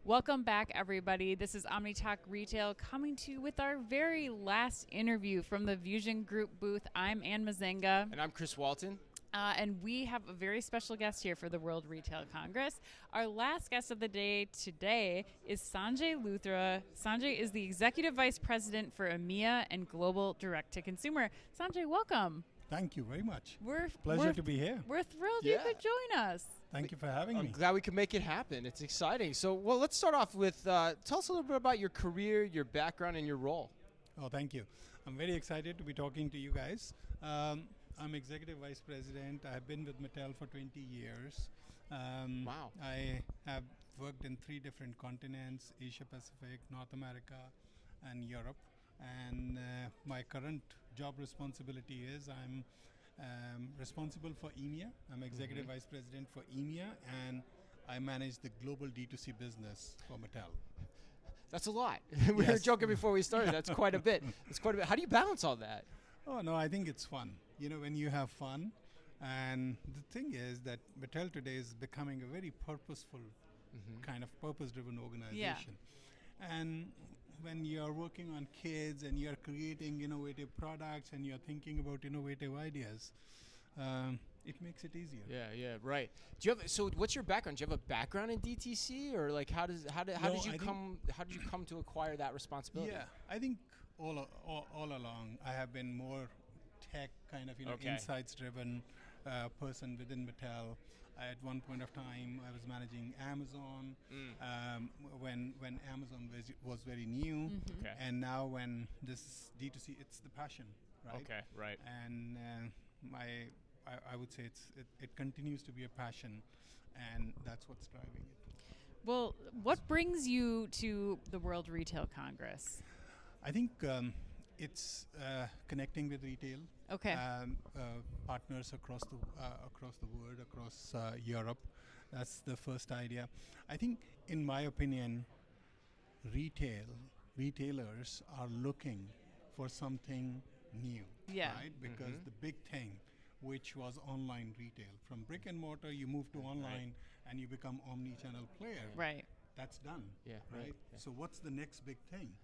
Welcome back, everybody. This is Omni Talk Retail coming to you with our very last interview from the VusionGroup booth. I'm Ann Mezzenga. And I'm Chris Walton. And we have a very special guest here for the World Retail Congress. Our last guest of the day today is Sanjay Luthra. Sanjay is the Executive Vice President for EMEA and Global Direct to Consumer. Sanjay, welcome. Thank you very much. Pleasure to be here. We're thrilled you could join us. Thank you for having me. I'm glad we could make it happen. It's exciting. So, well, let's start off with, tell us a little bit about your career, your background, and your role. Oh, thank you. I'm very excited to be talking to you guys. I'm Executive Vice President. I've been with Mattel for 20 years. Wow. I have worked in 3 different continents, Asia Pacific, North America, and Europe. And my current job responsibility is I'm responsible for EMEA. I'm Executive Vice President for EMEA, and I manage the global D2C business for Mattel. That's a lot. We were joking before we started. That's quite a bit. That's quite a bit. How do you balance all that? Oh, no, I think it's fun. You know, when you have fun. And the thing is that Mattel today is becoming a very purposeful, kind of purpose-driven organization. And when you're working on kids and you're creating innovative products and you're thinking about innovative ideas, it makes it easier. Yeah, right. Do you have what's your background? Do you have a background in DTC, or like how did you come to acquire that responsibility? Yeah, I think all along I have been more tech kind of insights driven person within Mattel. At one point of time, I was managing Amazon when Amazon was very new, and now when this D2C, it's the passion, right? Okay, right. And I would say it continues to be a passion, and that's what's driving it. Well, what brings you to the World Retail Congress? I think it's connecting with retail. Okay. Partners across the world, across Europe. That's the first idea. I think, in my opinion, retailers are looking for something new. Yeah. Right? Because the big thing, which was online retail, from brick and mortar, you move to online, and you become omnichannel player. Right. That's done. Yeah. Right. Yeah. So what's the next big thing?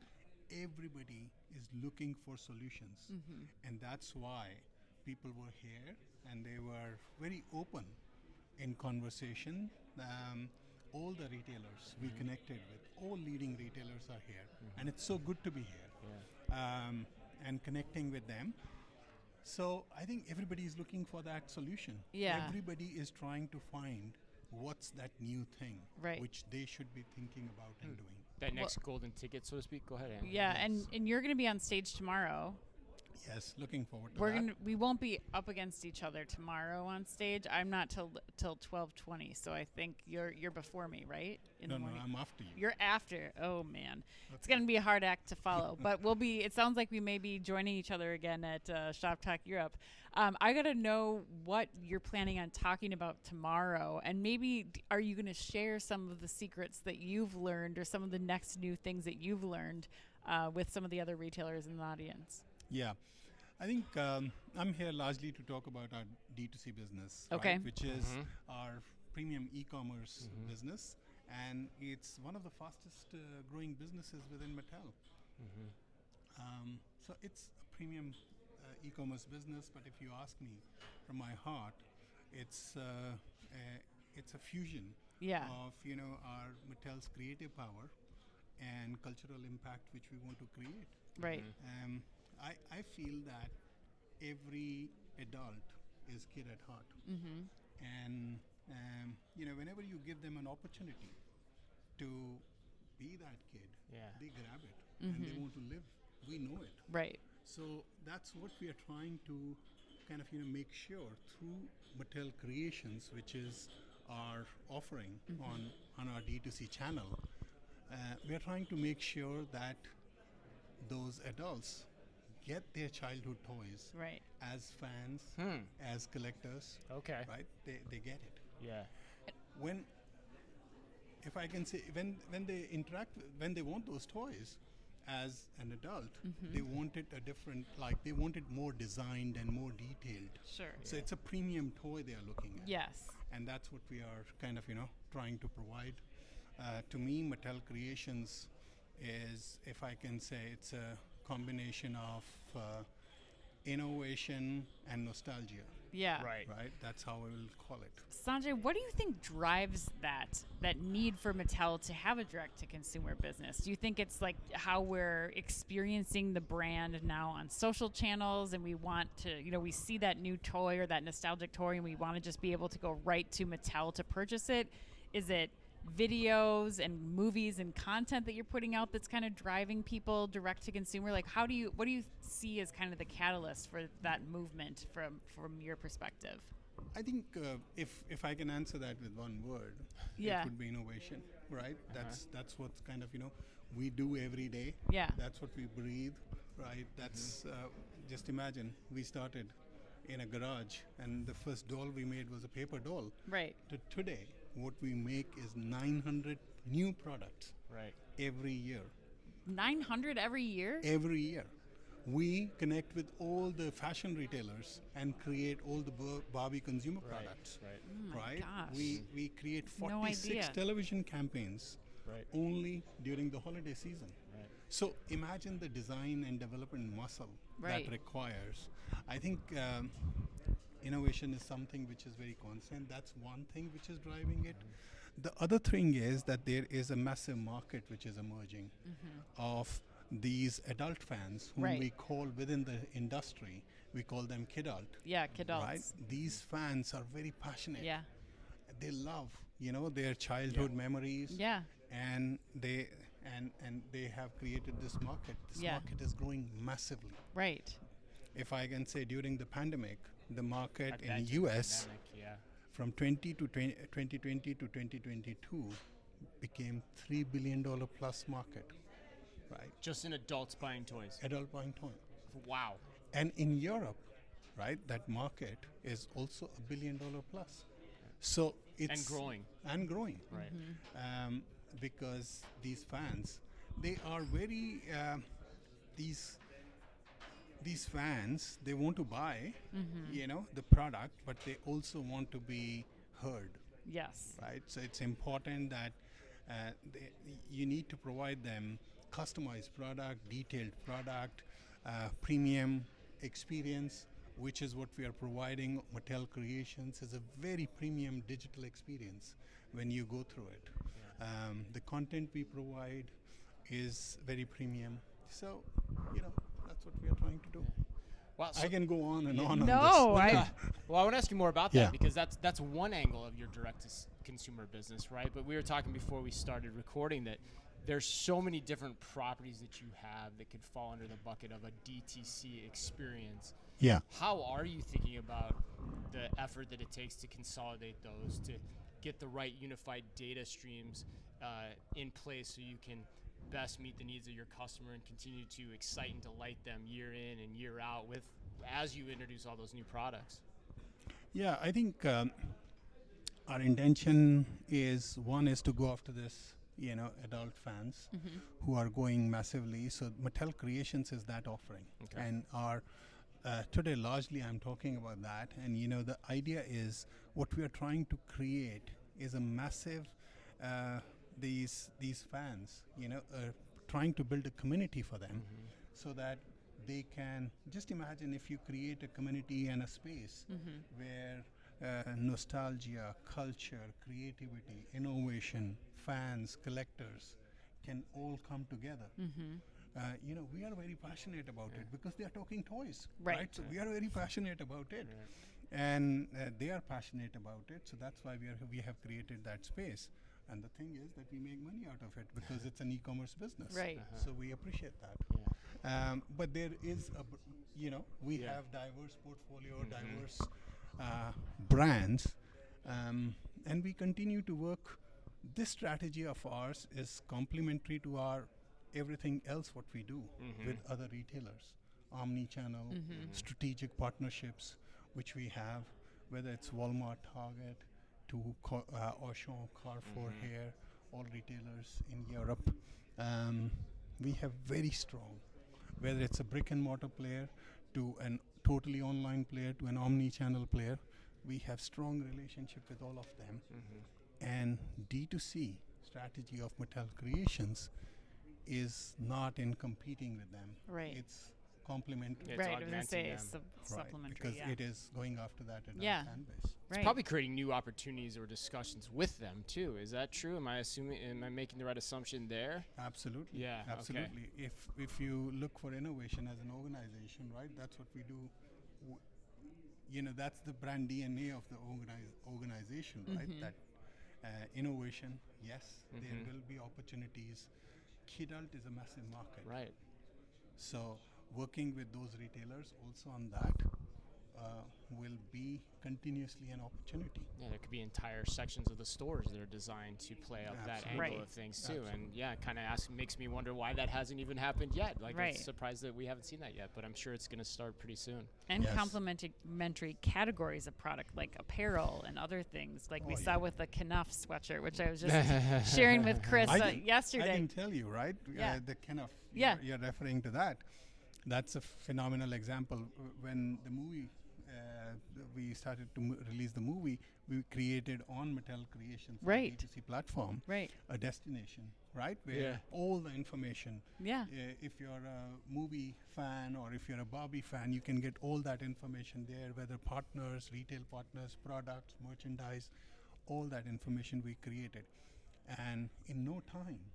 Everybody is looking for solutions, and that's why people were here, and they were very open in conversation. All the retailers we connected with, all leading retailers are here, and it's so good to be here and connecting with them. So I think everybody is looking for that solution. Yeah. Everybody is trying to find what's that new thing which they should be thinking about and doing. That next golden ticket, so to speak. Go ahead, Ann. Yeah, and you're going to be on stage tomorrow. Yes, looking forward to that. We won't be up against each other tomorrow on stage. I'm not till 12:20, so I think you're before me, right? No, I'm after you. You're after. Oh man, it's gonna be a hard act to follow, but we'll be. It sounds like we may be joining each other again at Shop Talk Europe. I gotta know what you're planning on talking about tomorrow, and maybe are you gonna share some of the secrets that you've learned, or some of the next new things that you've learned with some of the other retailers in the audience? Yeah, I think I'm here largely to talk about our D2C business, which is our premium e-commerce business, and it's one of the fastest growing businesses within Mattel. So it's a premium e-commerce business, but if you ask me from my heart, it's a fusion of our Mattel's creative power and cultural impact which we want to create. Right. I feel that every adult is kid at heart, and whenever you give them an opportunity to be that kid, they grab it and they want to live. We know it. Right. So that's what we are trying to kind of make sure through Mattel Creations, which is our offering on our D2C channel. We are trying to make sure that those adults get their childhood toys as fans, as collectors. Okay. Right? They get it. Yeah. If I can say, when they interact, when they want those toys, as an adult, they wanted a different, like they wanted more designed and more detailed. Sure. So it's a premium toy they are looking at. Yes. And that's what we are kind of, trying to provide. To me, Mattel Creations is, if I can say, it's a combination of innovation and nostalgia. Yeah. Right. That's how I will call it. Sanjay, what do you think drives that need for Mattel to have a direct-to-consumer business? Do you think it's like how we're experiencing the brand now on social channels, and we want to, we see that new toy or that nostalgic toy, and we want to just be able to go right to Mattel to purchase it? Is it videos and movies and content that you're putting out that's kind of driving people direct to consumer? Like, what do you see as kind of the catalyst for that movement from your perspective? I think if I can answer that with one word, it would be innovation, right? That's what's kind of we do every day. Yeah. That's what we breathe, right? That's just imagine we started in a garage, and the first doll we made was a paper doll. Right. Today, what we make is 900 new products. Right. Every year. 900 every year? Every year. We connect with all the fashion retailers and create all the Barbie consumer products. Right. Oh my gosh. We create 46 television campaigns only during the holiday season. Right. So imagine the design and development muscle that requires. I think innovation is something which is very constant. That's one thing which is driving it. The other thing is that there is a massive market which is emerging of these adult fans whom we call within the industry, we call them kidult. Yeah, kidults. Right? These fans are very passionate. Yeah. They love, their childhood memories. Yeah. And they have created this market. This market is growing massively. Right. If I can say, during the pandemic, the market in US from 2020 to 2022 became $3 billion plus market. Right. Just in adults buying toys. Adult buying toys. Wow. And in Europe, right, that market is also $1 billion plus. So it's and growing. Right. Because these fans, they are very these fans, they want to buy, the product, but they also want to be heard. Yes. Right. So it's important that you need to provide them customized product, detailed product, premium experience, which is what we are providing. Mattel Creations is a very premium digital experience when you go through it. The content we provide is very premium. So, that's what we are trying to do. Wow, so I can go on and on no, on this. Well, I want to ask you more about that because that's one angle of your direct-to-consumer business, right? But we were talking before we started recording that there's so many different properties that you have that could fall under the bucket of a DTC experience. Yeah. How are you thinking about the effort that it takes to consolidate those, to get the right unified data streams in place so you can best meet the needs of your customer and continue to excite and delight them year in and year out as you introduce all those new products? Yeah, I think our intention is to go after this adult fans who are going massively. So Mattel Creations is that offering. Okay. And our today largely I'm talking about that. And the idea is what we are trying to create is a massive these fans, trying to build a community for them so that they can just imagine if you create a community and a space where nostalgia, culture, creativity, innovation, fans, collectors can all come together. We are very passionate about it because they are talking toys, right? So we are very passionate about it, and they are passionate about it. So that's why we have created that space. And the thing is that we make money out of it because it's an e-commerce business, right? So we appreciate that. But there is we have diverse portfolio, diverse brands, and we continue to work. This strategy of ours is complementary to our everything else what we do with other retailers, Omnichannel, strategic partnerships, which we have, whether it's Walmart, Target, to Auchan, Carrefour here, all retailers in Europe. We have very strong, whether it's a brick and mortar player to an totally online player to an omni-channel player, we have strong relationship with all of them. And D2C, strategy of Mattel Creations is not in competing with them. Right. It's complementary. It's Right, I was gonna augmenting say them. supplementary. Because Yeah. it is going after that adult Yeah. fan base. Right. Probably creating new opportunities or discussions with them too. Is that true? Am I making the right assumption there? Absolutely. Yeah, okay. Absolutely. If you look for innovation as an organization, right? That's what we do. That's the brand DNA of the organization, right? That innovation, yes, there will be opportunities. Kidult is a massive market. Right. So working with those retailers also on that will be continuously an opportunity. Yeah, there could be entire sections of the stores that are designed to play up that Absolutely. angle Right. of things too. Absolutely. And yeah, kind of makes me wonder why that hasn't even happened yet. Like, Right. I'm surprised that we haven't seen that yet, but I'm sure it's going to start pretty soon. And Yes. complementary categories of product like apparel and other things, like we Oh, saw yeah. with the Knuff sweatshirt, which I was just sharing with Chris I yesterday. can tell you, right? Yeah. The kind of Yeah. you're referring to that. That's a phenomenal example. When the movie we started to release the movie, we created on Mattel Creations, Right. D2C platform, Right. a destination, right? Where Yeah. all the information. Yeah. If you're a movie fan or if you're a Barbie fan, you can get all that information there. Whether partners, retail partners, products, merchandise, all that information we created, and in no time,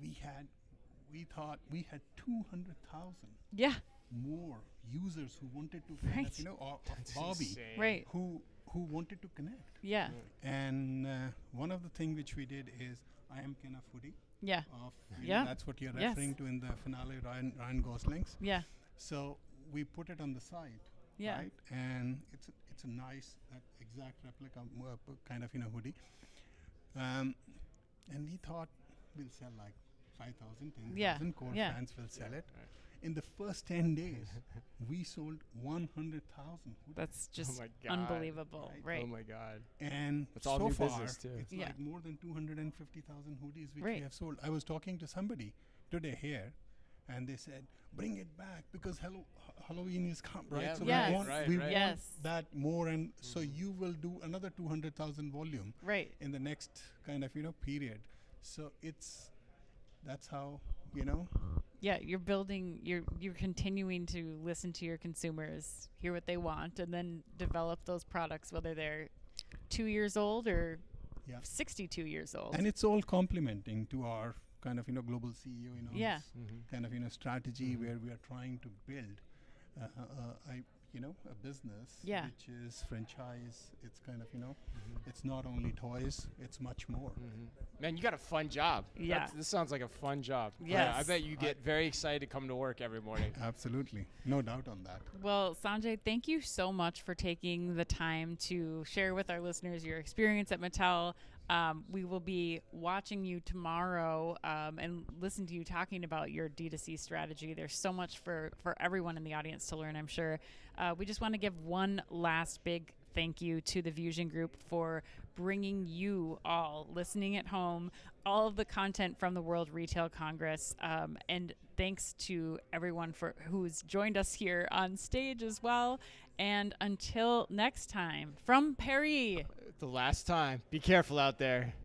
we thought we had 200,000 Yeah. more users who wanted to Right. or That's Barbie insane. Right. who wanted to connect. Yeah. And one of the things which we did is I am kind of Hoodie. Yeah. Of Yeah. that's what you're Yes. referring to in the finale, Ryan Gosling's. Yeah. So we put it on the site, Yeah. right? And it's a nice exact replica kind of hoodie. And we thought we'll sell like 5,000, 10,000 Yeah. core Yeah. fans will sell it. Right. In the first 10 days, we sold 100,000 hoodies. That's just my God. unbelievable. Right. Right. Oh my God. And That's all so new far, business, too. it's Yeah. like more than 250,000 hoodies which Right. we have sold. I was talking to somebody today here, and they said, bring it back because Halloween is come, right? Yeah, So Yes. we want, right, we right. want Yes. that more, and so you will do another 200,000 volume Right. in the next kind of period. So that's how Yeah, you're building. You're continuing to listen to your consumers, hear what they want, and then develop those products, whether they're 2 years old or Yeah. 62 years old. and it's all complementing to our kind of global CEO Yeah. kind of strategy where we are trying to build a business Yeah. which is franchise. It's kind of it's not only toys, it's much more. Man, you got a fun job. Yeah. This sounds like a fun job. Yes. I bet you get very excited to come to work every morning. Absolutely, no doubt on that. Well, Sanjay, thank you so much for taking the time to share with our listeners your experience at Mattel. We will be watching you tomorrow and listen to you talking about your D2C strategy. There's so much for everyone in the audience to learn, I'm sure. We just want to give one last big thank you to the VusionGroup for bringing you all listening at home all of the content from the World Retail Congress. And thanks to everyone who's joined us here on stage as well. And until next time, from Perry. The last time. Be careful out there.